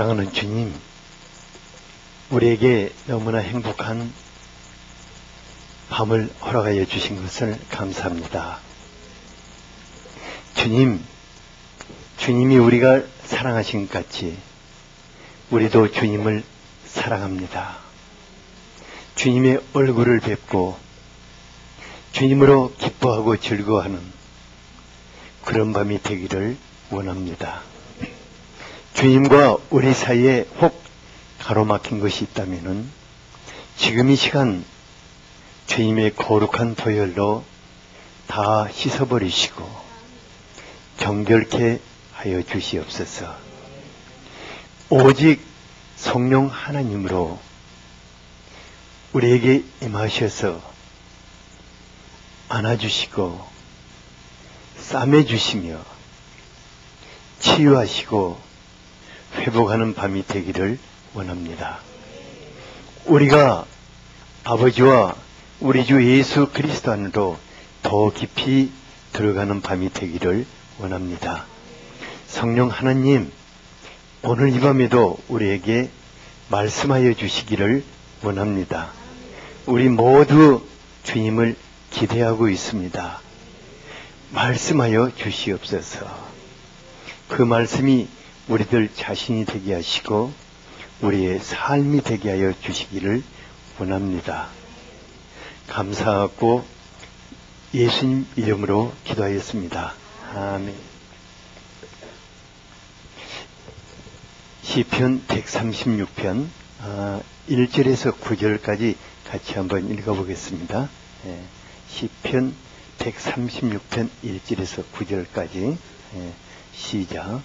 사랑하는 주님, 우리에게 너무나 행복한 밤을 허락하여 주신 것을 감사합니다. 주님, 주님이 우리가 사랑하신 것 같이 우리도 주님을 사랑합니다. 주님의 얼굴을 뵙고 주님으로 기뻐하고 즐거워하는 그런 밤이 되기를 원합니다. 주님과 우리 사이에 혹 가로막힌 것이 있다면 지금 이 시간 주님의 거룩한 보혈로 다 씻어버리시고 정결케 하여 주시옵소서. 오직 성령 하나님으로 우리에게 임하셔서 안아주시고 싸매주시며 치유하시고 회복하는 밤이 되기를 원합니다. 우리가 아버지와 우리 주 예수 그리스도 안으로 더 깊이 들어가는 밤이 되기를 원합니다. 성령 하나님, 오늘 이 밤에도 우리에게 말씀하여 주시기를 원합니다. 우리 모두 주님을 기대하고 있습니다. 말씀하여 주시옵소서. 그 말씀이 우리들 자신이 되게 하시고 우리의 삶이 되게 하여 주시기를 원합니다. 감사하고 예수님 이름으로 기도하였습니다. 아멘. 시편 136편 1절에서 9절까지 같이 한번 읽어보겠습니다. 시편 136편 1절에서 9절까지 시작.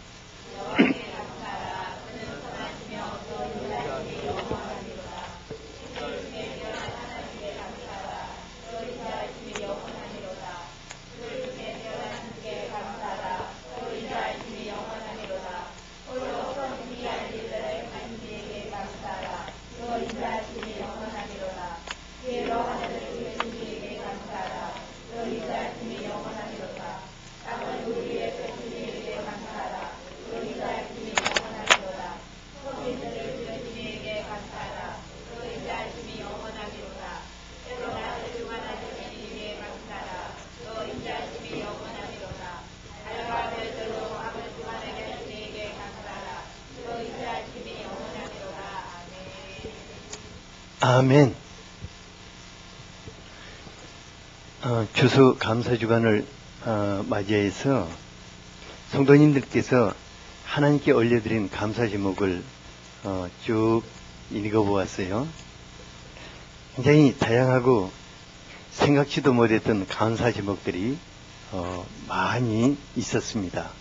아멘. 추수 감사주간을 맞이해서 성도님들께서 하나님께 올려드린 감사 제목을 쭉 읽어보았어요. 굉장히 다양하고 생각지도 못했던 감사 제목들이 많이 있었습니다.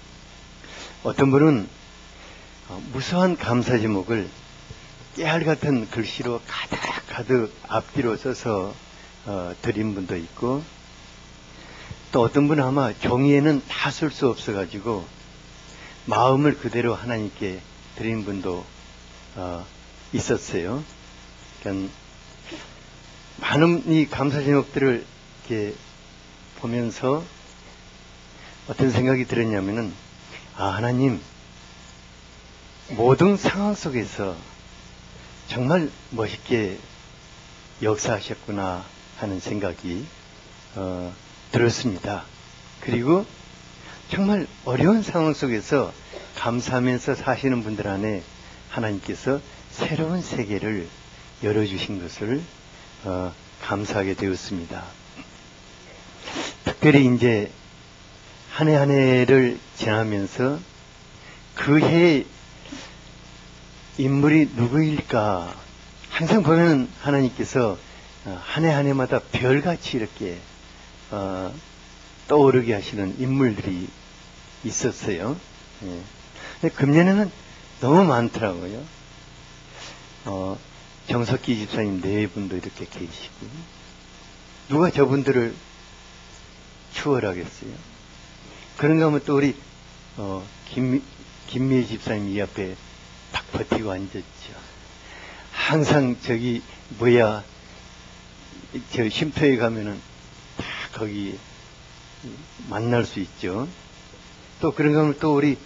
어떤 분은 무수한 감사 제목을 깨알 같은 글씨로 가득 앞뒤로 써서 드린 분도 있고, 또 어떤 분은 아마 종이에는 다 쓸 수 없어가지고 마음을 그대로 하나님께 드린 분도 있었어요. 그러니까 많은 이 감사 제목들을 이렇게 보면서 어떤 생각이 들었냐면은, 하나님 모든 상황 속에서 정말 멋있게 역사하셨구나 하는 생각이 들었습니다. 그리고 정말 어려운 상황 속에서 감사하면서 사시는 분들 안에 하나님께서 새로운 세계를 열어주신 것을 감사하게 되었습니다. 특별히 이제 한 해 한 해를 지나면서 그 해의 인물이 누구일까? 항상 보면 하나님께서 한 해 한 해마다 별같이 이렇게 떠오르게 하시는 인물들이 있었어요. 근데 금년에는 너무 많더라고요. 정석기 집사님 네 분도 이렇게 계시고, 누가 저분들을 추월하겠어요? 그런가 하면 또 우리 김미애 집사님 이 앞에 딱 버티고 앉았죠. 항상 저기 저 쉼터에 가면은 다 거기 만날 수 있죠. 또 그런가 하면 또 우리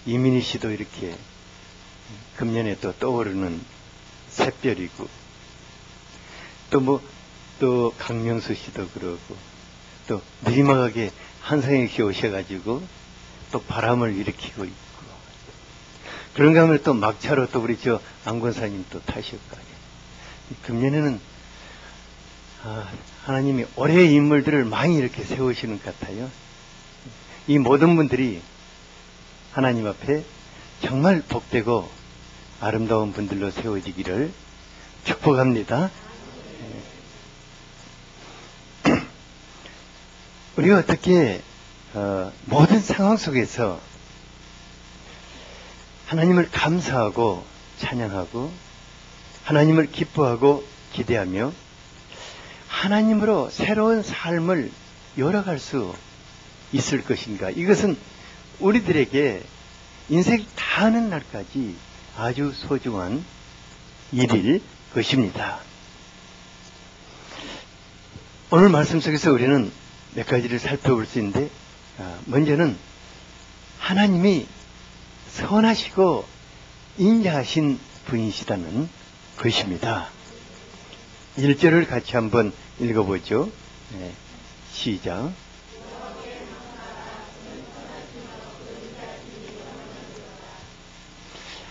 이민희 씨도 이렇게 금년에 또 떠오르는 샛별이고, 또 강명수 씨도 그러고, 또 내리막하게 한상혁 씨 오셔가지고 또 바람을 일으키고 있고, 그런가 하면 또 막차로 또 우리 안 권사님 또 타셨고, 금년에는 하나님이 올해의 인물들을 많이 이렇게 세우시는 것 같아요. 이 모든 분들이 하나님 앞에 정말 복되고 아름다운 분들로 세워지기를 축복합니다. 우리가 어떻게 모든 상황 속에서 하나님을 감사하고 찬양하고 하나님을 기뻐하고 기대하며 하나님으로 새로운 삶을 열어갈 수 있을 것인가? 이것은 우리들에게 인생이 다하는 날까지 아주 소중한 일일 것입니다. 오늘 말씀 속에서 우리는 몇 가지를 살펴볼 수 있는데, 먼저는 하나님이 선하시고 인자하신 분이시다는 것입니다. 1절을 같이 한번 읽어보죠. 네, 시작.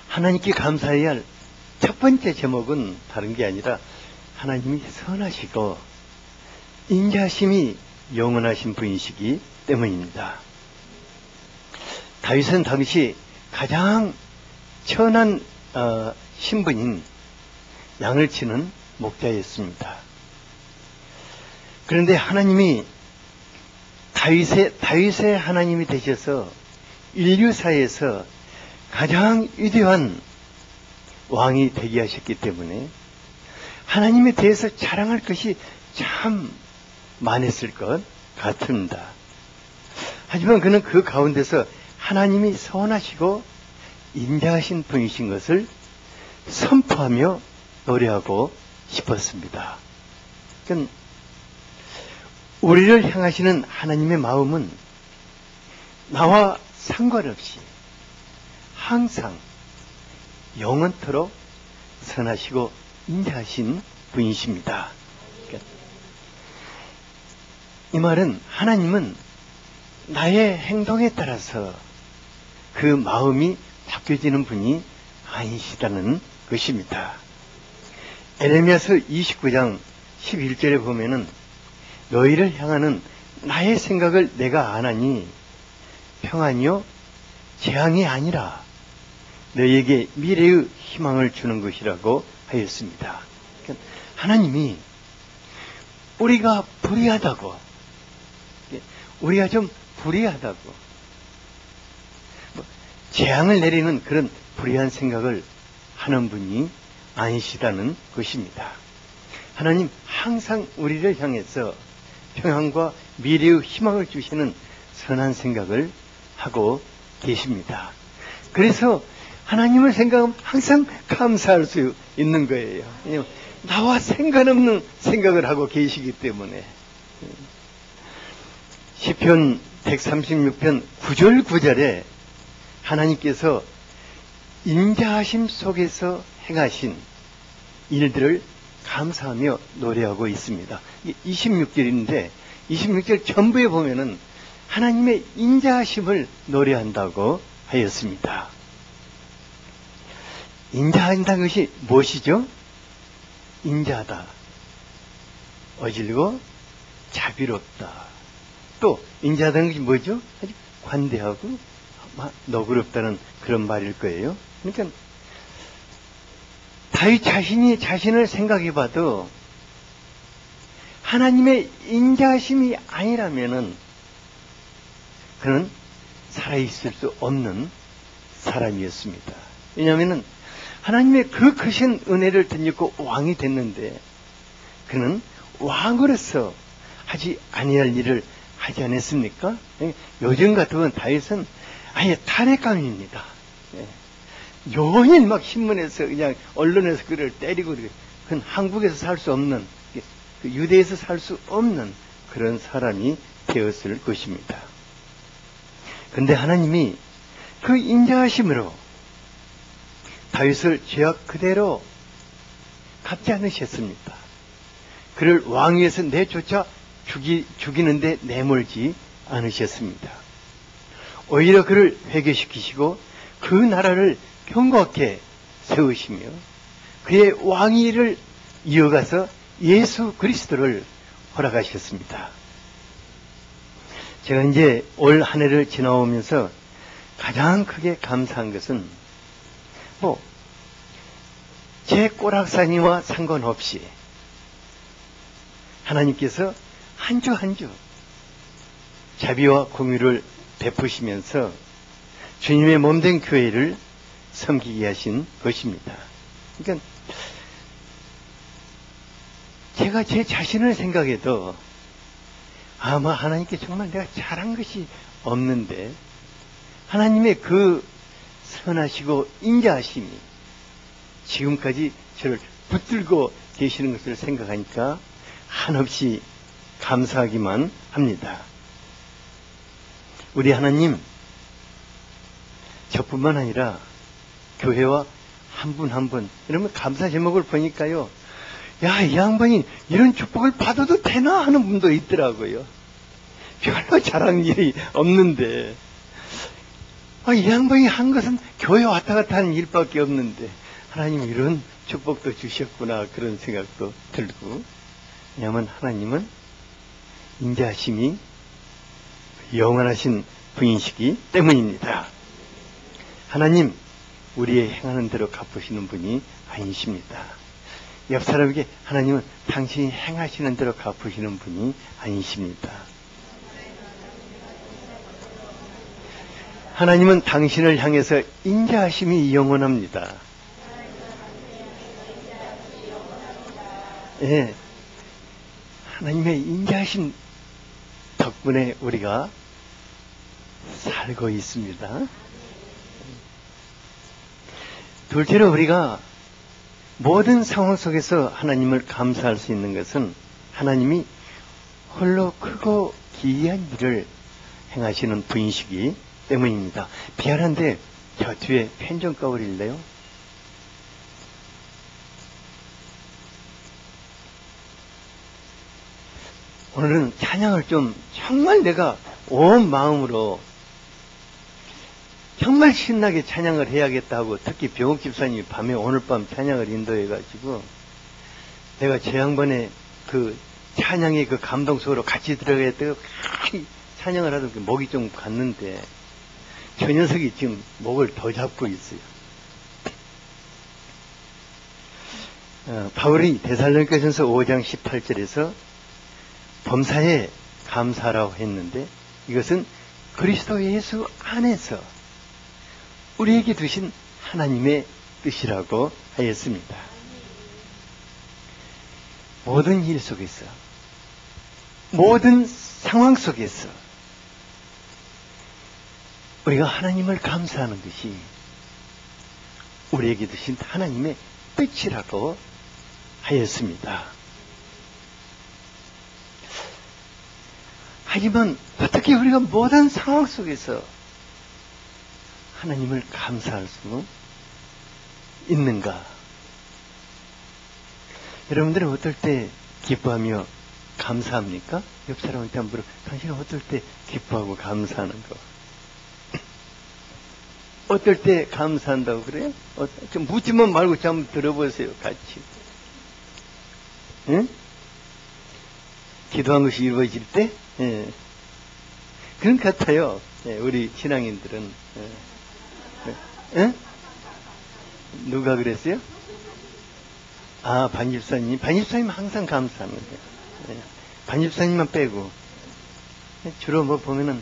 하나님께 감사해야 할 첫 번째 제목은 다른 게 아니라 하나님이 선하시고 인자하심이 영원하신 분이시기 때문입니다. 다윗은 당시 가장 천한 신분인 양을 치는 목자였습니다. 그런데 하나님이 다윗의 하나님이 되셔서 인류사에서 가장 위대한 왕이 되게 하셨기 때문에 하나님에 대해서 자랑할 것이 참 많았을 것 같습니다. 하지만 그는 그 가운데서 하나님이 선하시고 인자하신 분이신 것을 선포하며 노래하고 싶었습니다. 그러니까 우리를 향하시는 하나님의 마음은 나와 상관없이 항상 영원토록 선하시고 인자하신 분이십니다. 그러니까 이 말은 하나님은 나의 행동에 따라서 그 마음이 바뀌어지는 분이 아니시다는 것입니다. 에레미야서 29장 11절에 보면은 너희를 향하는 나의 생각을 내가 아나니 평안이요 재앙이 아니라 너희에게 미래의 희망을 주는 것이라고 하였습니다. 그러니까 하나님이 우리가 불의하다고, 우리가 좀 불의하다고 재앙을 내리는 그런 불의한 생각을 하는 분이 아니시다는 것입니다. 하나님 항상 우리를 향해서 평안과 미래의 희망을 주시는 선한 생각을 하고 계십니다. 그래서 하나님을 생각하면 항상 감사할 수 있는 거예요. 왜냐하면 나와 상관없는 생각을 하고 계시기 때문에. 시편 136편 9절 9절에 하나님께서 인자하심 속에서 행하신 일들을 감사하며 노래하고 있습니다. 26절인데 26절 전부에 보면은 하나님의 인자하심을 노래한다고 하였습니다. 인자한다는 것이 무엇이죠? 인자하다, 어질고 자비롭다. 또 인자하다는 것이 뭐죠? 아주 관대하고 너그럽다는 그런 말일 거예요. 그러니까 다윗 자신이 자신을 생각해봐도 하나님의 인자하심이 아니라면은 그는 살아있을 수 없는 사람이었습니다. 왜냐하면은 하나님의 그 크신 은혜를 덧입고 왕이 됐는데 그는 왕으로서 하지 아니할 일을 하지 않았습니까? 요즘 같으면 다윗은 아예 탄핵감입니다. 요일 막 신문에서 그냥 언론에서 그를 때리고 그건 한국에서 살 수 없는, 유대에서 살 수 없는 그런 사람이 되었을 것입니다. 그런데 하나님이 그 인자하심으로 다윗을 죄악 그대로 갚지 않으셨습니다. 그를 왕위에서 내쫓아 죽이는데 내몰지 않으셨습니다. 오히려 그를 회개시키시고 그 나라를 견고하게 세우시며 그의 왕위를 이어가서 예수 그리스도를 허락하셨습니다. 제가 이제 올 한 해를 지나오면서 가장 크게 감사한 것은 제 꼬락사니와 상관없이 하나님께서 한 주 한 주 자비와 공유를 베푸시면서 주님의 몸된 교회를 섬기게 하신 것입니다. 그러니까 제가 제 자신을 생각해도 아마 하나님께 정말 내가 잘한 것이 없는데 하나님의 그 선하시고 인자하심이 지금까지 저를 붙들고 계시는 것을 생각하니까 한없이 감사하기만 합니다. 우리 하나님, 저뿐만 아니라 교회와 한 분 한 분, 이러면 감사 제목을 보니까요, 야, 이 양반이 이런 축복을 받아도 되나 하는 분도 있더라고요. 별로 잘하는 일이 없는데, 이 양반이 한 것은 교회 왔다 갔다 하는 일밖에 없는데, 하나님 이런 축복도 주셨구나, 그런 생각도 들고, 왜냐하면 하나님은 인자하심이 영원하신 분이시기 때문입니다. 하나님, 우리의 행하는 대로 갚으시는 분이 아니십니다. 옆 사람에게 하나님은 당신이 행하시는 대로 갚으시는 분이 아니십니다. 하나님은 당신을 향해서 인자하심이 영원합니다. 예, 하나님의 인자하심 덕분에 우리가 살고 있습니다. 둘째로 우리가 모든 상황 속에서 하나님을 감사할 수 있는 것은 하나님이 홀로 크고 기이한 일을 행하시는 분이시기 때문입니다. 미안한데 저 뒤에 펜 좀 꺼버릴래요? 오늘은 찬양을 좀 정말 내가 온 마음으로 정말 신나게 찬양을 해야겠다고, 특히 병욱 집사님이 밤에 오늘 밤 찬양을 인도해가지고 내가 제 양반의 그 찬양의 그 감동 속으로 같이 들어가겠다고 찬양을 하던 목이 좀 갔는데 저 녀석이 지금 목을 더 잡고 있어요. 바울이 데살로니가전서 5장 18절에서 범사에 감사라고 했는데 이것은 그리스도 예수 안에서 우리에게 두신 하나님의 뜻이라고 하였습니다. 모든 일 속에서, 모든 상황 속에서 우리가 하나님을 감사하는 것이 우리에게 두신 하나님의 뜻이라고 하였습니다. 하지만 어떻게 우리가 모든 상황 속에서 하나님을 감사할 수 있는가? 여러분들은 어떨 때 기뻐하며 감사합니까? 옆 사람한테 한번 물어, 당신은 어떨 때 기뻐하고 감사하는 거? 어떨 때 감사한다고 그래요? 좀 묻지만 말고 좀 들어보세요, 같이. 응? 기도한 것이 이루어질 때? 예. 그런 것 같아요. 예, 우리 신앙인들은. 예. 예? 누가 그랬어요? 반집사님. 반집사님 항상 감사하는데. 예. 반집사님만 빼고. 주로 뭐 보면은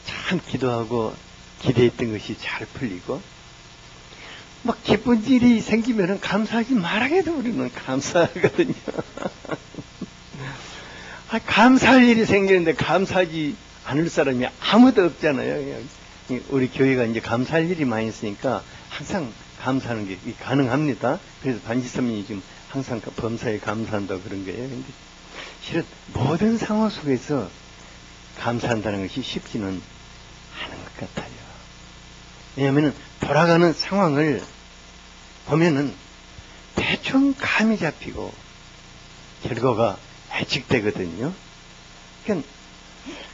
참 기도하고 기대했던 것이 잘 풀리고, 막 기쁜 일이 생기면은 감사하지 말아도 우리는 감사하거든요. 감사할 일이 생기는데 감사하지 않을 사람이 아무도 없잖아요. 우리 교회가 이제 감사할 일이 많이 있으니까 항상 감사하는 게 가능합니다. 그래서 반지사님이 지금 항상 범사에 감사한다고 그런 거예요. 근데 실은 모든 상황 속에서 감사한다는 것이 쉽지는 않은 것 같아요. 왜냐하면 돌아가는 상황을 보면은 대충 감이 잡히고 결과가 예측되거든요. 그러니까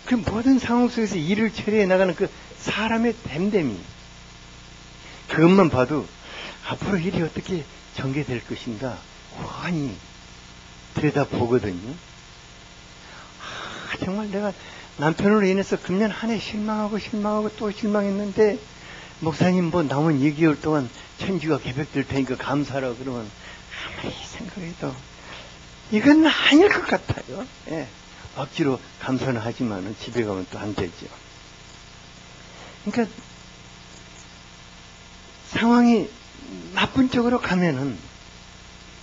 그 모든 상황 속에서 일을 처리해 나가는 그 사람의 됨됨이, 그것만 봐도 앞으로 일이 어떻게 전개될 것인가 훤히 들여다보거든요. 정말 내가 남편으로 인해서 금년 한 해 실망하고 또 실망했는데, 목사님 뭐 남은 2개월 동안 천지가 개벽될 테니까 감사하라 그러면 아무리 생각해도 이건 아닐 것 같아요. 예. 억지로 감사는 하지만은 집에 가면 또 안 되죠. 그러니까 상황이 나쁜 쪽으로 가면은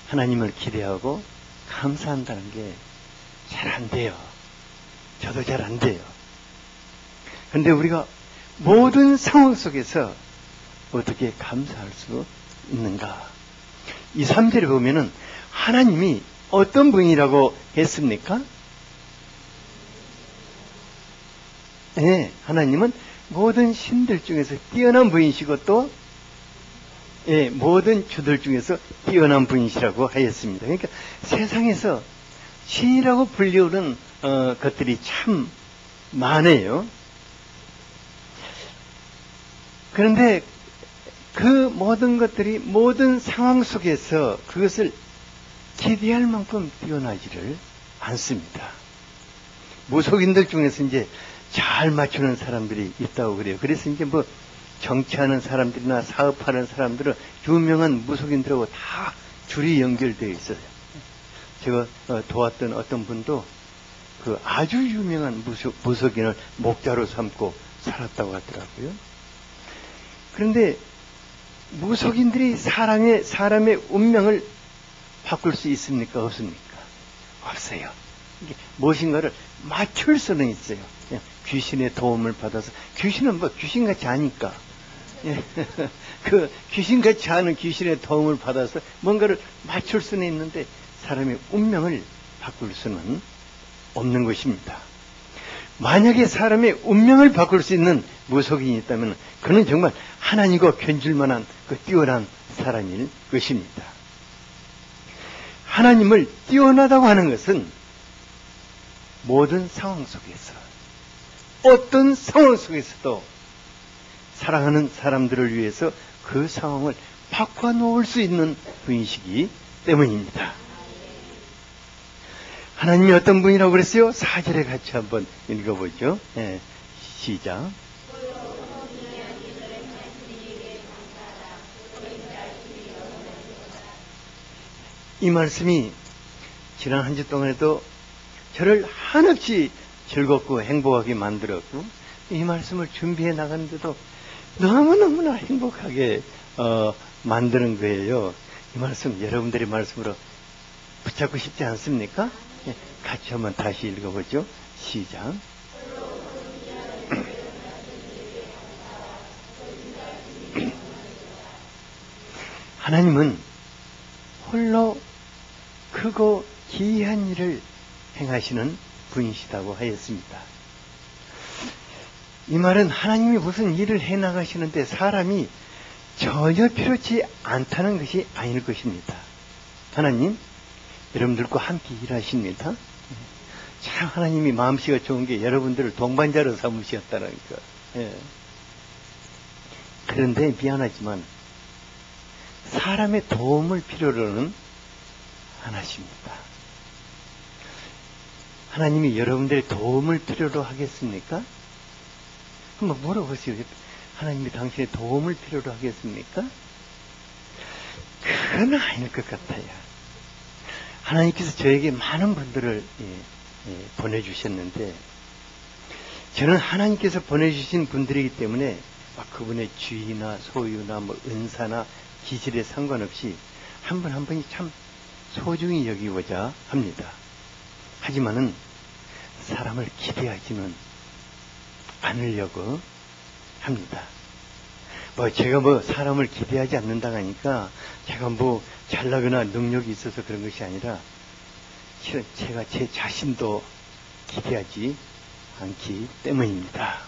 하나님을 기대하고 감사한다는 게 잘 안 돼요. 저도 잘 안 돼요. 그런데 우리가 모든 상황 속에서 어떻게 감사할 수 있는가? 이 3절에 보면은 하나님이 어떤 분이라고 했습니까? 네, 하나님은 모든 신들 중에서 뛰어난 분이시고 또 모든 주들 중에서 뛰어난 분이시라고 하였습니다. 그러니까 세상에서 신이라고 불리우는 것들이 참 많아요. 그런데 그 모든 것들이 모든 상황 속에서 그것을 기대할 만큼 뛰어나지를 않습니다. 무속인들 중에서 이제 잘 맞추는 사람들이 있다고 그래요. 그래서 이제 뭐 정치하는 사람들이나 사업하는 사람들은 유명한 무속인들하고 다 줄이 연결되어 있어요. 제가 도왔던 어떤 분도 그 아주 유명한 무속인을 목자로 삼고 살았다고 하더라고요. 그런데 무속인들이 사람의 운명을 바꿀 수 있습니까? 없습니까? 없어요. 이게 무엇인가를 맞출 수는 있어요. 귀신의 도움을 받아서, 귀신은 뭐 귀신같이 하니까, 그 귀신같이 하는 귀신의 도움을 받아서 뭔가를 맞출 수는 있는데 사람의 운명을 바꿀 수는 없는 것입니다. 만약에 사람의 운명을 바꿀 수 있는 무속인이 있다면 그는 정말 하나님과 견줄 만한 그 뛰어난 사람일 것입니다. 하나님을 뛰어나다고 하는 것은 모든 상황 속에서, 어떤 상황 속에서도 사랑하는 사람들을 위해서 그 상황을 바꿔놓을 수 있는 분이시기 때문입니다. 하나님이 어떤 분이라고 그랬어요? 4절에 같이 한번 읽어보죠. 시작. 이 말씀이 지난 한 주 동안에도 저를 한없이 즐겁고 행복하게 만들었고, 이 말씀을 준비해 나가는데도 너무너무나 행복하게 만드는 거예요. 이 말씀 여러분들의 말씀으로 붙잡고 싶지 않습니까? 같이 한번 다시 읽어보죠. 시작. 하나님은 홀로 크고 기이한 일을 행하시는 분이시다고 하였습니다. 이 말은 하나님이 무슨 일을 해나가시는데 사람이 전혀 필요치 않다는 것이 아닐 것입니다. 하나님, 여러분들과 함께 일하십니다. 참 하나님이 마음씨가 좋은 게 여러분들을 동반자로 삼으셨다니까. 그런데 미안하지만 사람의 도움을 필요로는 안 하십니다. 하나님이 여러분들의 도움을 필요로 하겠습니까? 한번 물어보세요. 하나님이 당신의 도움을 필요로 하겠습니까? 그건 아닐 것 같아요. 하나님께서 저에게 많은 분들을 보내주셨는데, 저는 하나님께서 보내주신 분들이기 때문에 그분의 주의나 소유나 뭐 은사나 기질에 상관없이 한 분 한 분이 참 소중히 여기고자 합니다. 하지만은 사람을 기대하지는 않으려고 합니다. 제가 사람을 기대하지 않는다고 하니까 제가 잘나거나 능력이 있어서 그런 것이 아니라 제가 제 자신도 기대하지 않기 때문입니다.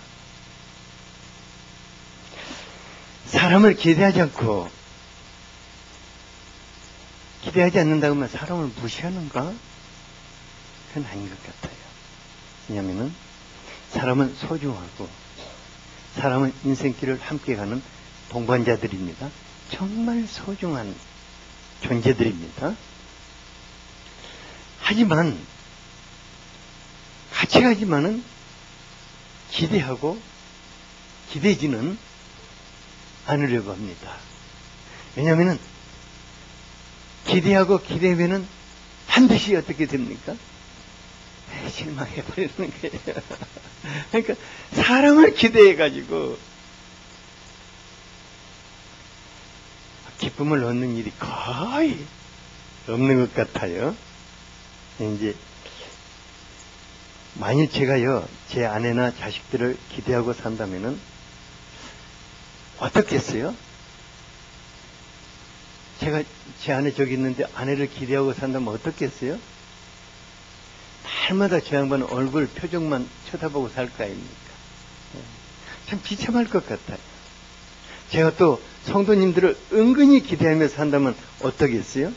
사람을 기대하지 않고 기대하지 않는다고 하면 사람을 무시하는가? 그건 아닌 것 같아요. 왜냐하면 사람은 소중하고 사람은 인생길을 함께 가는 동반자들입니다. 정말 소중한 존재들입니다. 하지만 같이 가지만은 기대하고 기대지는 않으려고 합니다. 왜냐하면 기대하고 기대면은 반드시 어떻게 됩니까? 실망해버리는 거예요. 그러니까 사람을 기대해가지고 기쁨을 얻는 일이 거의 없는 것 같아요. 이제 만일 제가요, 제 아내나 자식들을 기대하고 산다면은 어떻겠어요? 제가 제 아내 저기 있는데 아내를 기대하고 산다면 어떻겠어요? 날마다 저 양반은 얼굴 표정만 쳐다보고 살 거 아닙니까? 참 비참할 것 같아요. 제가 또 성도님들을 은근히 기대하며 산다면 어떠겠어요?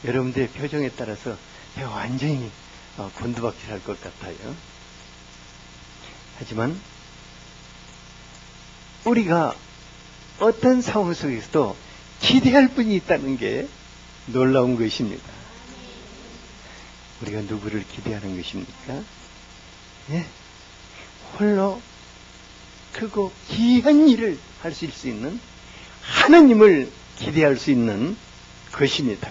여러분들의 표정에 따라서 제가 완전히 곤두박질할 것 같아요. 하지만 우리가 어떤 상황 속에서도 기대할 분이 있다는 게 놀라운 것입니다. 우리가 누구를 기대하는 것입니까? 예? 홀로 크고 귀한 일을 하실 수 있는 하나님을 기대할 수 있는 것입니다.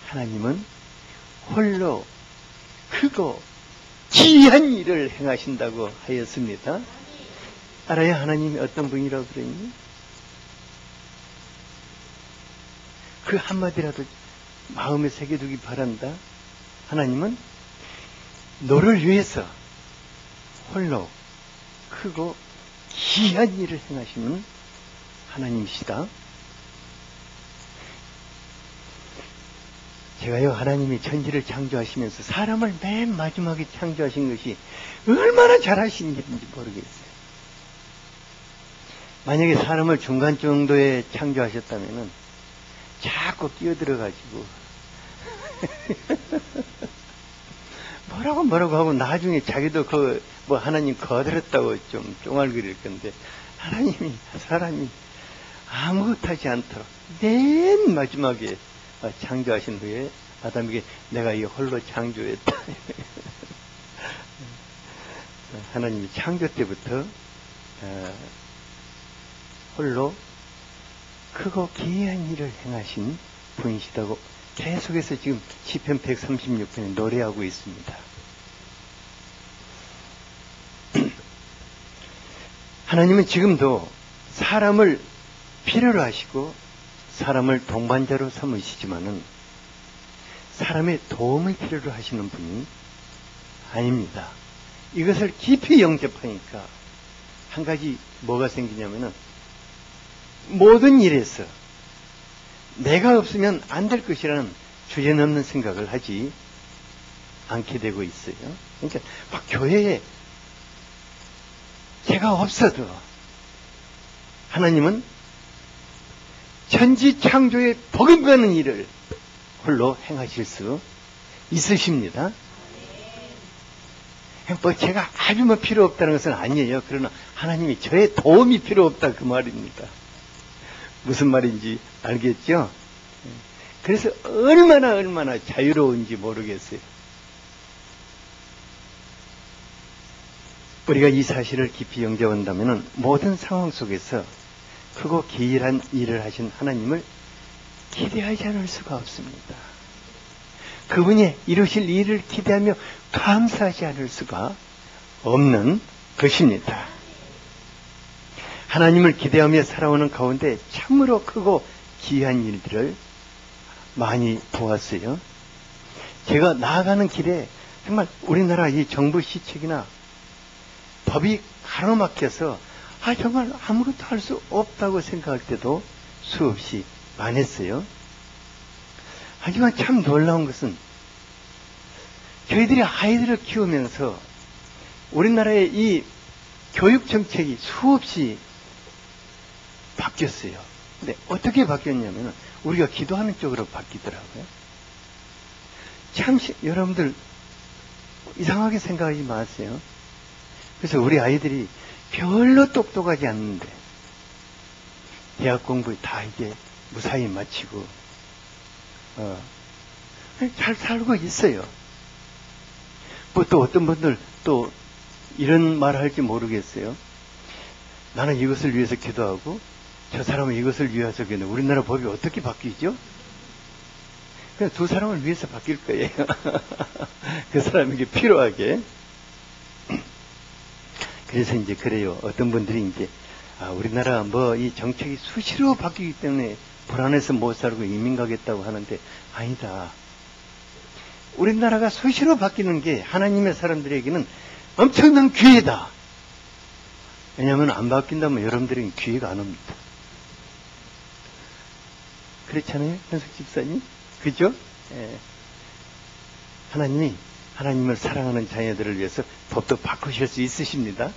하나님은 홀로 크고 귀한 일을 행하신다고 하였습니다. 알아요? 하나님이 어떤 분이라고 그랬니? 그 한마디라도 마음에 새겨두기 바란다. 하나님은 너를 위해서 홀로 크고 귀한 일을 행하시는 하나님이시다. 제가요, 하나님이 천지를 창조하시면서 사람을 맨 마지막에 창조하신 것이 얼마나 잘하신 일인지 모르겠어요. 만약에 사람을 중간 정도에 창조하셨다면은 자꾸 끼어들어가지고 뭐라고 하고 나중에 자기도 하나님 거들었다고 좀 쫑알거릴 건데, 하나님이 사람이 아무것도 하지 않도록 맨 마지막에 창조하신 후에 아담에게 내가 이 홀로 창조했다. 하나님이 창조 때부터 홀로 크고 귀한 일을 행하신 분이시다고 계속해서 지금 시편 136편에 노래하고 있습니다. 하나님은 지금도 사람을 필요로 하시고 사람을 동반자로 삼으시지만은 사람의 도움을 필요로 하시는 분이 아닙니다. 이것을 깊이 영접하니까 한 가지 뭐가 생기냐면은 모든 일에서 내가 없으면 안 될 것이라는 주제넘는 생각을 하지 않게 되고 있어요. 그러니까 막 교회에 제가 없어도 하나님은 천지 창조에 버금가는 일을 홀로 행하실 수 있으십니다. 뭐 제가 아주 필요 없다는 것은 아니에요. 그러나 하나님이 저의 도움이 필요 없다 그 말입니다. 무슨 말인지 알겠죠? 그래서 얼마나 자유로운지 모르겠어요. 우리가 이 사실을 깊이 영접한다면 모든 상황 속에서 크고 기이한 일을 하신 하나님을 기대하지 않을 수가 없습니다. 그분이 이루실 일을 기대하며 감사하지 않을 수가 없는 것입니다. 하나님을 기대하며 살아오는 가운데 참으로 크고 귀한 일들을 많이 보았어요. 제가 나아가는 길에 정말 우리나라 이 정부 시책이나 법이 가로막혀서 정말 아무것도 할 수 없다고 생각할 때도 수없이 많았어요. 하지만 참 놀라운 것은 저희들이 아이들을 키우면서 우리나라의 이 교육 정책이 수없이 바뀌었어요. 근데 어떻게 바뀌었냐면 우리가 기도하는 쪽으로 바뀌더라고요. 참, 여러분들, 이상하게 생각하지 마세요. 그래서 우리 아이들이 별로 똑똑하지 않는데, 대학 공부 다 이제 무사히 마치고, 잘 살고 있어요. 뭐 또 어떤 분들 또 이런 말 할지 모르겠어요. 나는 이것을 위해서 기도하고, 저 사람은 이것을 위해서 기도하고, 우리나라 법이 어떻게 바뀌죠? 그냥 두 사람을 위해서 바뀔 거예요. 그 사람에게 필요하게. 그래서 이제 그래요. 어떤 분들이 이제, 우리나라 뭐 이 정책이 수시로 바뀌기 때문에 불안해서 못 살고 이민 가겠다고 하는데, 아니다. 우리나라가 수시로 바뀌는 게 하나님의 사람들에게는 엄청난 기회다. 왜냐하면 안 바뀐다면 여러분들에게 기회가 안 옵니다. 그렇잖아요, 현석 집사님? 그죠? 예. 하나님을 사랑하는 자녀들을 위해서 법도 바꾸실 수 있으십니다.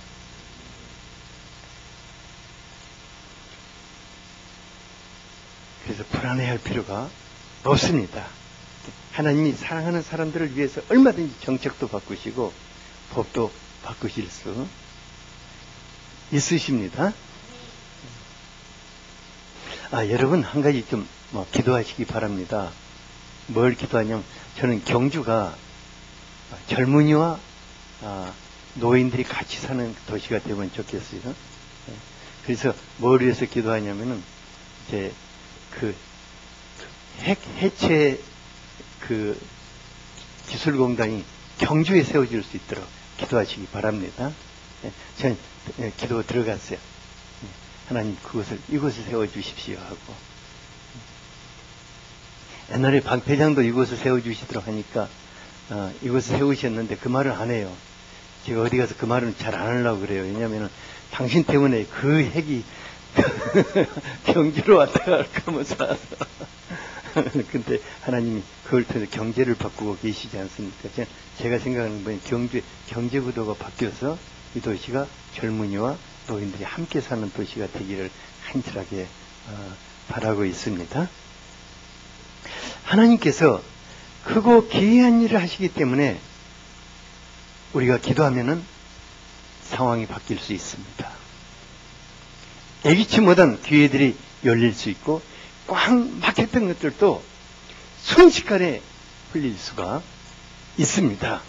그래서 불안해할 필요가 없습니다. 하나님이 사랑하는 사람들을 위해서 얼마든지 정책도 바꾸시고 법도 바꾸실 수 있으십니다. 여러분 한 가지 좀 기도하시기 바랍니다. 뭘 기도하냐면, 저는 경주가 젊은이와 노인들이 같이 사는 도시가 되면 좋겠어요. 그래서 뭘 위해서 기도하냐면은, 이제 해체 기술공단이 경주에 세워질 수 있도록 기도하시기 바랍니다. 저는 기도 들어갔어요. 하나님 이곳을 세워주십시오 하고. 옛날에 방패장도 이곳을 세워주시도록 하니까 이곳을 세우셨는데 그 말을 안 해요. 제가 어디 가서 그 말은 잘 안 하려고 그래요. 왜냐하면 당신 때문에 그 핵이 경제로 왔다 갈까 하면서 근데 하나님이 그걸 통해서 경제를 바꾸고 계시지 않습니까? 제가 생각하는 건 경제 구도가 바뀌어서 이 도시가 젊은이와 노인들이 함께 사는 도시가 되기를 간절하게 바라고 있습니다. 하나님께서 크고 기이한 일을 하시기 때문에 우리가 기도하면은 상황이 바뀔 수 있습니다. 예기치 못한 기회들이 열릴 수 있고 꽉 막혔던 것들도 순식간에 풀릴 수가 있습니다.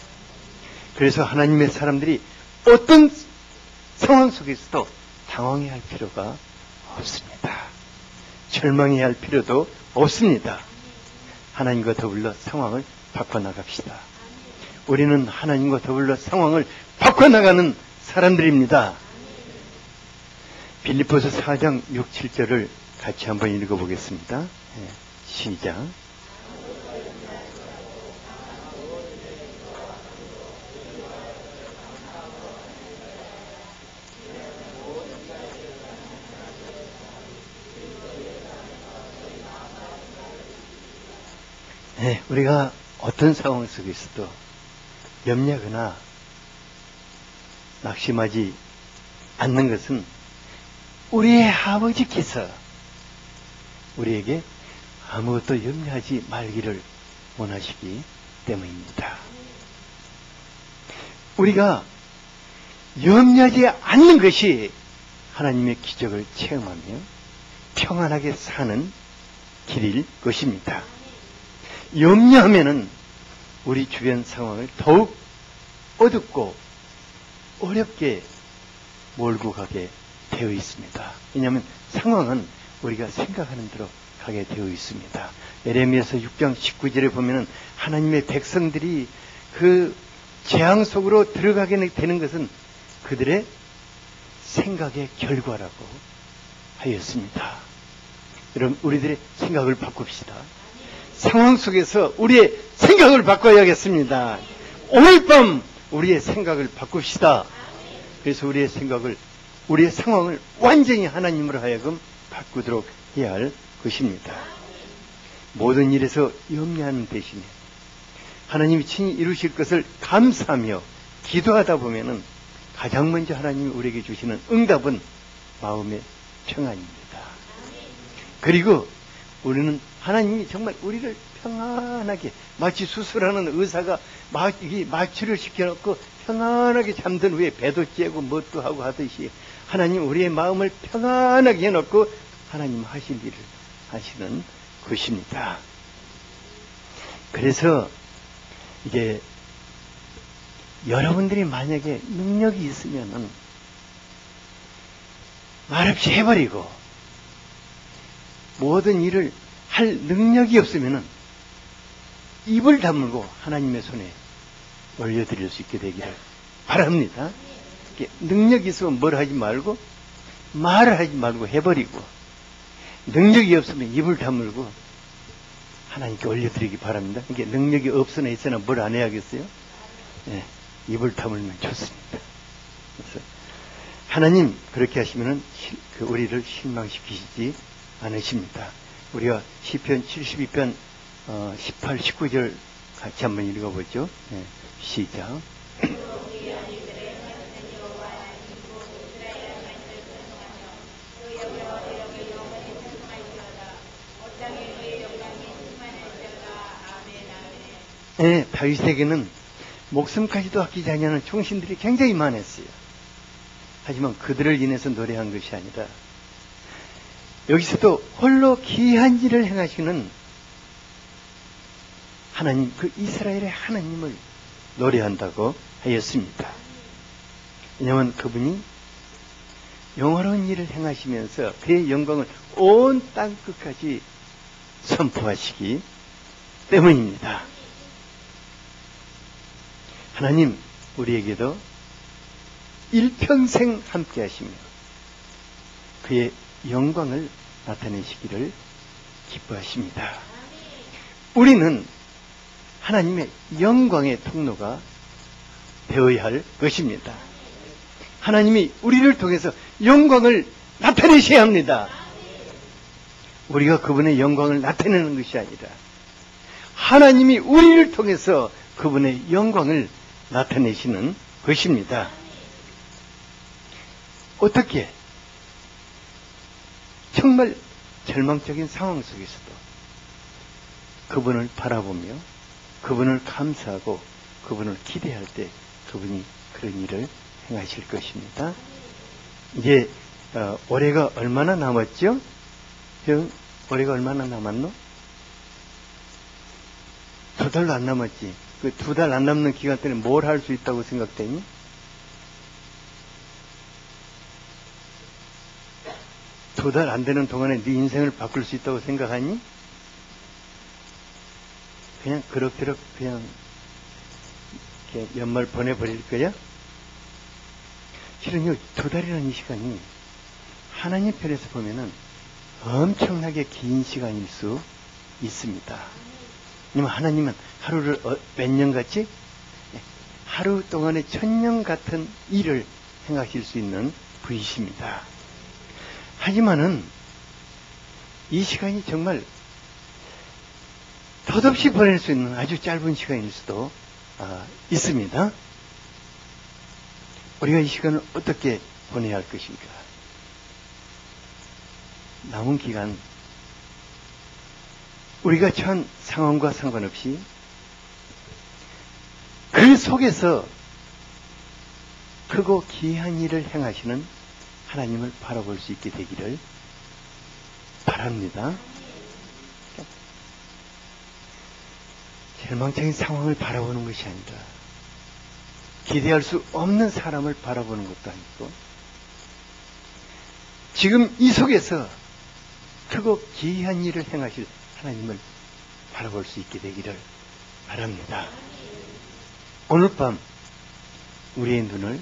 그래서 하나님의 사람들이 어떤 상황 속에서도 당황해야 할 필요가 없습니다. 절망해야 할 필요도 없습니다. 하나님과 더불어 상황을 바꿔나갑시다. 우리는 하나님과 더불어 상황을 바꿔나가는 사람들입니다. 빌립보서 4장 6, 7절을 같이 한번 읽어보겠습니다. 시작. 우리가 어떤 상황 속에서도 염려하거나 낙심하지 않는 것은 우리의 아버지께서 우리에게 아무것도 염려하지 말기를 원하시기 때문입니다. 우리가 염려하지 않는 것이 하나님의 기적을 체험하며 평안하게 사는 길일 것입니다. 염려하면은 우리 주변 상황을 더욱 어둡고 어렵게 몰고 가게 되어 있습니다. 왜냐하면 상황은 우리가 생각하는 대로 가게 되어 있습니다. 예레미야서 6장 19절에 보면은 하나님의 백성들이 그 재앙 속으로 들어가게 되는 것은 그들의 생각의 결과라고 하였습니다. 여러분, 우리들의 생각을 바꿉시다. 상황 속에서 우리의 생각을 바꿔야겠습니다. 오늘 밤 우리의 생각을 바꿉시다. 그래서 우리의 상황을 완전히 하나님으로 하여금 바꾸도록 해야 할 것입니다. 모든 일에서 염려하는 대신에 하나님이 친히 이루실 것을 감사하며 기도하다 보면은 가장 먼저 하나님이 우리에게 주시는 응답은 마음의 평안입니다. 그리고 우리는 하나님이 정말 우리를 평안하게, 마치 수술하는 의사가 마취를 시켜놓고 평안하게 잠든 후에 배도 째고 뭣도 하고 하듯이 하나님 우리의 마음을 평안하게 해놓고 하나님 하실 일을 하시는 것입니다. 그래서 이제 여러분들이 만약에 능력이 있으면은 말없이 해버리고 모든 일을 할 능력이 없으면은 입을 다물고 하나님의 손에 올려드릴 수 있게 되기를 바랍니다. 능력이 있으면 뭘 하지 말고 말을 하지 말고 해버리고, 능력이 없으면 입을 다물고 하나님께 올려드리기 바랍니다. 이게 능력이 없으나 있으나 뭘 안 해야겠어요? 네, 입을 다물면 좋습니다. 그래서 하나님 그렇게 하시면은 우리를 실망시키시지 않으십니다. 우리가 시편 72편 18, 19절 같이 한번 읽어보죠. 네, 시작. 네, 다윗에게는 목숨까지도 아끼지 아니하는 충신들이 굉장히 많았어요. 하지만 그들을 인해서 노래한 것이 아니라 여기서도 홀로 기이한 일을 행하시는 하나님, 그 이스라엘의 하나님을 노래한다고 하였습니다. 왜냐하면 그분이 영화로운 일을 행하시면서 그의 영광을 온 땅끝까지 선포하시기 때문입니다. 하나님 우리에게도 일평생 함께 하시며 그의 영광을 나타내시기를 기뻐하십니다. 우리는 하나님의 영광의 통로가 되어야 할 것입니다. 하나님이 우리를 통해서 영광을 나타내셔야 합니다. 우리가 그분의 영광을 나타내는 것이 아니라 하나님이 우리를 통해서 그분의 영광을 나타내시는 것입니다. 어떻게? 정말 절망적인 상황 속에서도 그분을 바라보며 그분을 감사하고 그분을 기대할 때 그분이 그런 일을 행하실 것입니다. 이제 올해가 얼마나 남았죠? 형, 올해가 얼마나 남았노? 2달도 안 남았지. 그 2달 안 남는 기간 동안에 뭘 할 수 있다고 생각되니? 두 달 안 되는 동안에 네 인생을 바꿀 수 있다고 생각하니? 그냥 그럭저럭 그냥 연말 보내버릴 거야? 실은 이 2달이라는 이 시간이 하나님 편에서 보면은 엄청나게 긴 시간일 수 있습니다. 왜냐면 하나님은 하루를 몇 년같이? 하루 동안에 1000년 같은 일을 행하실 수 있는 분이십니다. 하지만은 이 시간이 정말 덧없이 보낼 수 있는 아주 짧은 시간일 수도 있습니다. 우리가 이 시간을 어떻게 보내야 할 것인가? 남은 기간 우리가 처한 상황과 상관없이 그 속에서 크고 기이한 일을 행하시는 하나님을 바라볼 수 있게 되기를 바랍니다. 절망적인 상황을 바라보는 것이 아니라 기대할 수 없는 사람을 바라보는 것도 아니고 지금 이 속에서 크고 기이한 일을 행하실 하나님을 바라볼 수 있게 되기를 바랍니다. 오늘 밤 우리의 눈을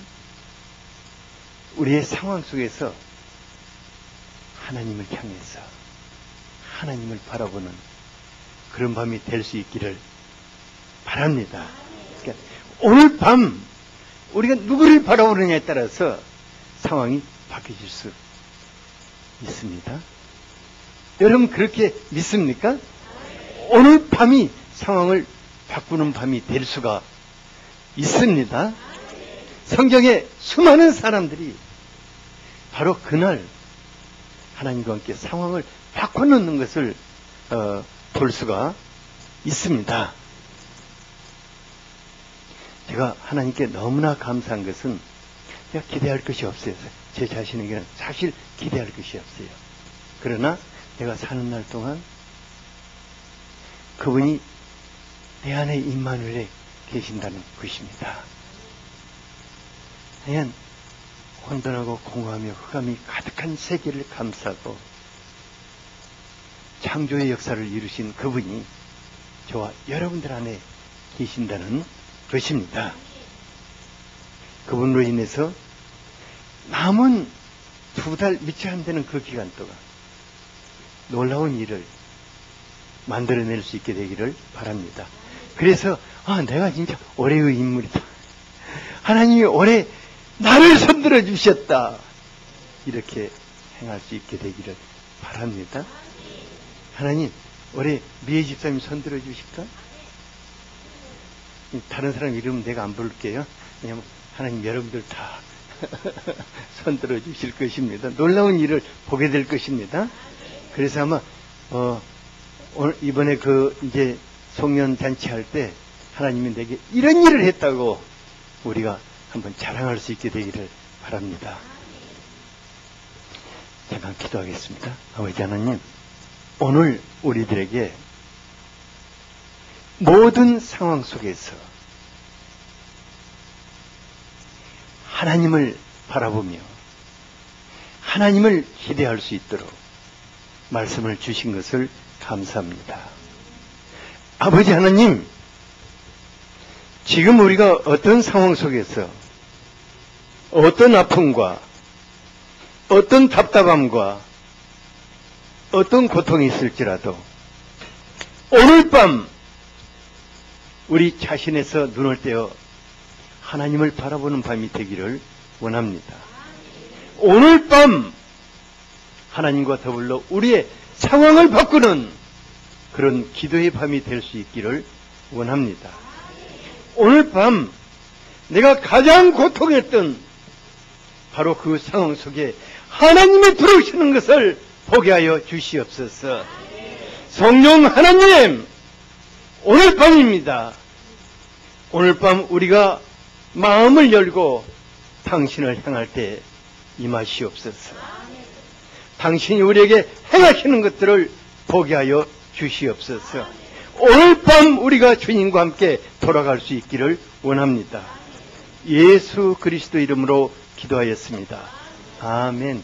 우리의 상황 속에서 하나님을 향해서 하나님을 바라보는 그런 밤이 될 수 있기를 바랍니다. 그러니까 오늘 밤 우리가 누구를 바라보느냐에 따라서 상황이 바뀌어질 수 있습니다. 여러분 그렇게 믿습니까? 오늘 밤이 상황을 바꾸는 밤이 될 수가 있습니다. 성경에 수많은 사람들이 바로 그날 하나님과 함께 상황을 바꿔놓는 것을 볼 수가 있습니다. 제가 하나님께 너무나 감사한 것은 제가 기대할 것이 없어요. 제 자신에게는 사실 기대할 것이 없어요. 그러나 내가 사는 날 동안 그분이 내 안에 임마누엘에 계신다는 것입니다. 그냥 혼돈하고 공허하며 흑암이 가득한 세계를 감싸고 창조의 역사를 이루신 그분이 저와 여러분들 안에 계신다는 것입니다. 그분으로 인해서 남은 2달 미치 안 되는 그 기간 동안 놀라운 일을 만들어낼 수 있게 되기를 바랍니다. 그래서 내가 진짜 올해의 인물이다. 하나님이 올해 나를 손들어 주셨다. 이렇게 행할 수 있게 되기를 바랍니다. 하나님, 올해 미애 집사님 손들어 주실까? 다른 사람 이름 내가 안 부를게요. 왜냐하면 하나님 여러분들 다 손들어 주실 것입니다. 놀라운 일을 보게 될 것입니다. 그래서 아마 오늘 이번에 이제 송년 잔치 할 때 하나님이 내게 이런 일을 했다고 우리가 한번 자랑할 수 있게 되기를 바랍니다. 잠깐 기도하겠습니다. 아버지 하나님, 오늘 우리들에게 모든 상황 속에서 하나님을 바라보며 하나님을 기대할 수 있도록 말씀을 주신 것을 감사합니다. 아버지 하나님, 지금 우리가 어떤 상황 속에서 어떤 아픔과 어떤 답답함과 어떤 고통이 있을지라도 오늘 밤 우리 자신에서 눈을 떼어 하나님을 바라보는 밤이 되기를 원합니다. 오늘 밤 하나님과 더불어 우리의 상황을 바꾸는 그런 기도의 밤이 될 수 있기를 원합니다. 오늘 밤 내가 가장 고통했던 바로 그 상황 속에 하나님이 들어오시는 것을 보게 하여 주시옵소서. 성령 하나님, 오늘 밤입니다. 오늘 밤 우리가 마음을 열고 당신을 향할 때 임하시옵소서. 당신이 우리에게 행하시는 것들을 보게 하여 주시옵소서. 오늘 밤 우리가 주님과 함께 돌아갈 수 있기를 원합니다. 예수 그리스도 이름으로 기도하였습니다. 아멘.